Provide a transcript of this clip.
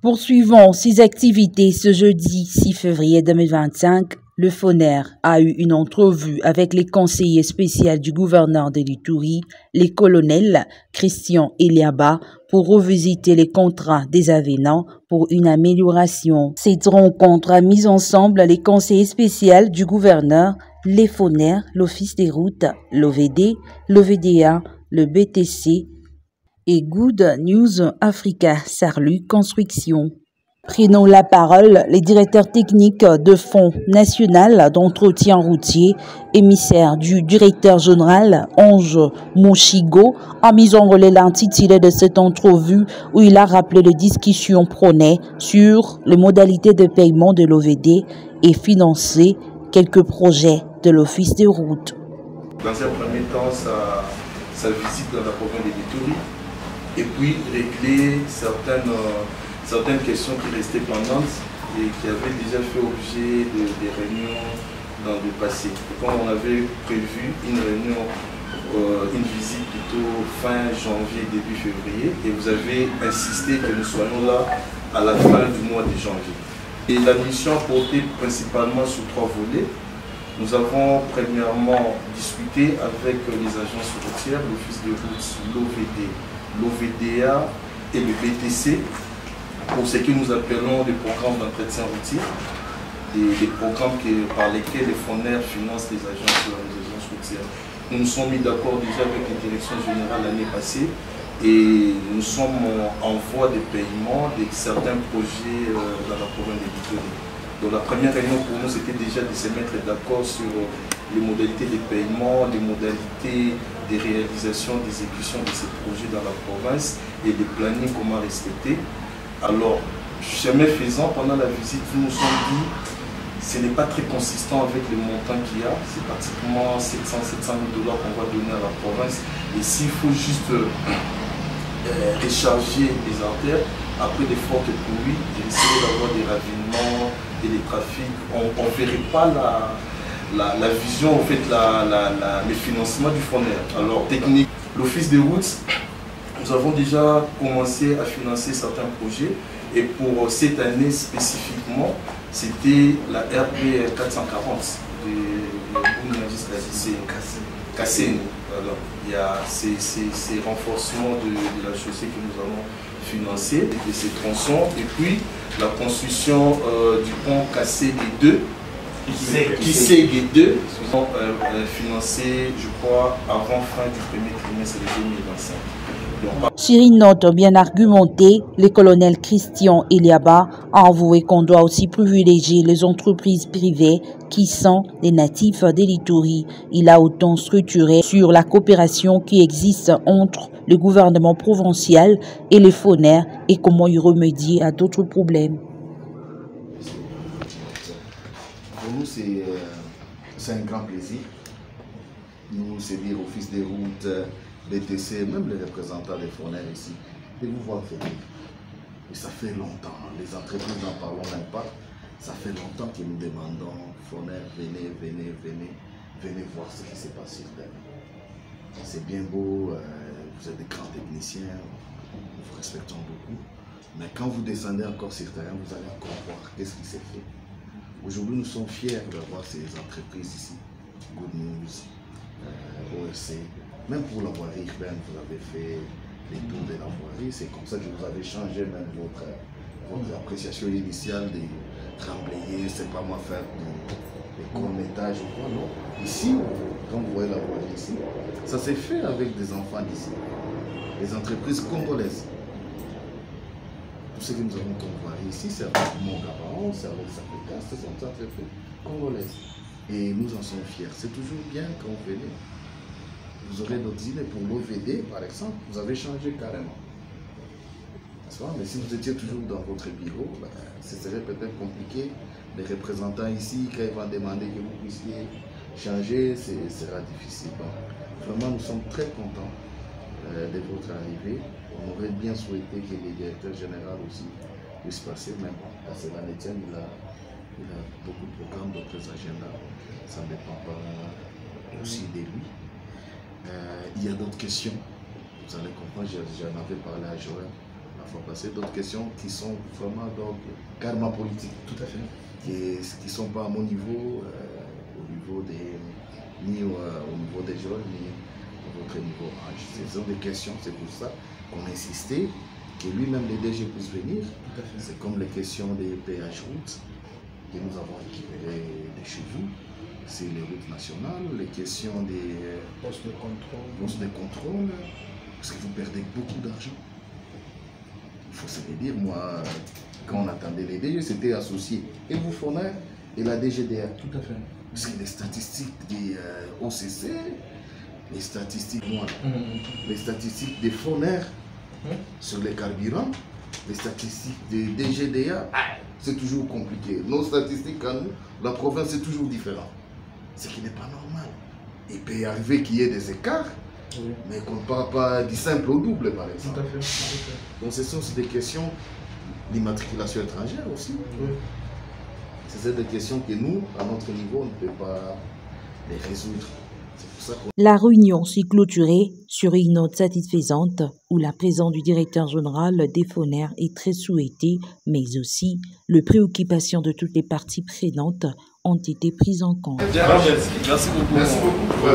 Poursuivant ses activités ce jeudi 6 février 2025, le FONER a eu une entrevue avec les conseillers spéciaux du gouverneur de l'Ituri, les colonels Christian Eliaba, pour revisiter les contrats des avenants pour une amélioration. Cette rencontre a mis ensemble les conseillers spéciaux du gouverneur, les FONER, l'Office des routes, l'OVD, l'OVDA, le BTC, et Good News Africa Sarlu Construction. Prenant la parole, les directeurs techniques de Fonds national d'entretien routier, émissaire du directeur général Ange Mouchigo, a mis en relais l'intitulé de cette entrevue où il a rappelé les discussions prônées sur les modalités de paiement de l'OVD et financé quelques projets de l'Office des routes. Dans un premier temps, sa visite dans la province de l'Ituri, et puis régler certaines questions qui restaient pendantes et qui avaient déjà fait objet des réunions dans le passé. Comme on avait prévu une réunion, une visite plutôt fin janvier, début février, et vous avez insisté que nous soyons là à la fin du mois de janvier. Et la mission portait principalement sur 3 volets. Nous avons premièrement discuté avec les agences routières, l'Office des routes, l'OVD, l'OVDA et le BTC pour ce que nous appelons des programmes d'entretien routier, des programmes par lesquels les FONER financent les agences routières. Nous nous sommes mis d'accord déjà avec les directions générales l'année passée et nous sommes en voie de paiement de certains projets dans la province de l'Ituri. Donc la première réunion pour nous, c'était déjà de se mettre d'accord sur les modalités de paiement, les modalités de réalisation, d'exécution de ces projets dans la province et des plannings comment respecter. Alors, chemin faisant, pendant la visite, nous nous sommes dit ce n'est pas très consistant avec les montants qu'il y a. C'est pratiquement 700 000 $ qu'on va donner à la province. Et s'il faut juste recharger les artères, après des fortes pluies, essayer d'avoir des ravinements et des trafics, on ne verrait pas la vision, en fait, le financement du FONER. Alors, technique, l'Office des routes, nous avons déjà commencé à financer certains projets et pour cette année spécifiquement, c'était la RP 440 de Kasseni. Alors, il y a ces renforcements de la chaussée que nous allons financer, de ces tronçons, et puis la construction du pont Kasseni 2, Kisege 2, financé, je crois, avant fin du premier trimestre de 2025. Sur une note bien argumentée, le colonel Christian Eliaba a avoué qu'on doit aussi privilégier les entreprises privées qui sont des natifs de l'Ituri. Il a autant structuré sur la coopération qui existe entre le gouvernement provincial et les FONER et comment y remédier à d'autres problèmes. Pour nous, c'est un grand plaisir. Nous, c'est dire Office des routes, BTC, même les représentants des FONER ici, de vous voir venir. Et ça fait longtemps, les entreprises n'en parlons même pas, ça fait longtemps que nous demandons, FONER, venez voir ce qui se passe sur terre. C'est bien beau, vous êtes des grands techniciens, nous vous respectons beaucoup, mais quand vous descendez encore sur terrain, vous allez encore voir qu'est-ce qui s'est fait. Aujourd'hui, nous sommes fiers d'avoir ces entreprises ici, Good News, OSC. Même pour la voirie urbaine, vous avez fait les tours de la voirie. C'est comme ça que vous avez changé même votre appréciation initiale de remblayer, c'est pas moi faire des cornettages ou quoi, non. Ici, quand vous voyez la voirie ici, ça s'est fait avec des enfants d'ici, les entreprises congolaises. Tout ce que nous avons comme voirie ici, c'est avec mon Gabaron, c'est avec Safrika, ce sont des entreprises congolaises. Et nous en sommes fiers. C'est toujours bien quand vous venez. Vous aurez d'autres idées pour l'OVD, par exemple, vous avez changé carrément. Mais si vous étiez toujours dans votre bureau, ce serait peut-être compliqué. Les représentants ici, quand ils vont demander que vous puissiez changer, ce sera difficile. Bon, vraiment, nous sommes très contents de votre arrivée. On aurait bien souhaité que les directeurs généraux aussi puissent passer, mais bon, parce que l'Étienne, il a beaucoup de programmes, d'autres agendas. Ça ne dépend pas aussi de lui. Il y a d'autres questions, vous allez comprendre, j'en avais parlé à Joël la fois passée, d'autres questions qui sont vraiment d'ordre karma politique. Tout à fait. Qui ne sont pas à mon niveau, ni au niveau des jeunes, ni à votre niveau. Ce sont des questions, c'est pour ça qu'on a insisté que lui-même, les DG puissent venir. C'est comme les questions des péages routes que nous avons récupérées de chez vous. C'est les routes nationales, les questions des postes de contrôle, parce que vous perdez beaucoup d'argent. Il faut se le dire, moi, quand on attendait les DG, c'était associé et vous Foner et la DGDA. Tout à fait. Parce que les statistiques des OCC, les statistiques, les statistiques des Foner sur les carburants, les statistiques des DGDA, c'est toujours compliqué. Nos statistiques à nous, la province, c'est toujours différent. Ce qui n'est pas normal. Il peut arriver qu'il y ait des écarts, mais qu'on ne parle pas du simple au double, par exemple. Tout à fait. Donc ce sont des questions d'immatriculation étrangère aussi. C'est des questions que nous, à notre niveau, on ne peut pas les résoudre. La réunion s'est clôturée sur une note satisfaisante où la présence du directeur général des Foner est très souhaitée, mais aussi les préoccupations de toutes les parties prenantes ont été prises en compte. Merci beaucoup. Merci beaucoup.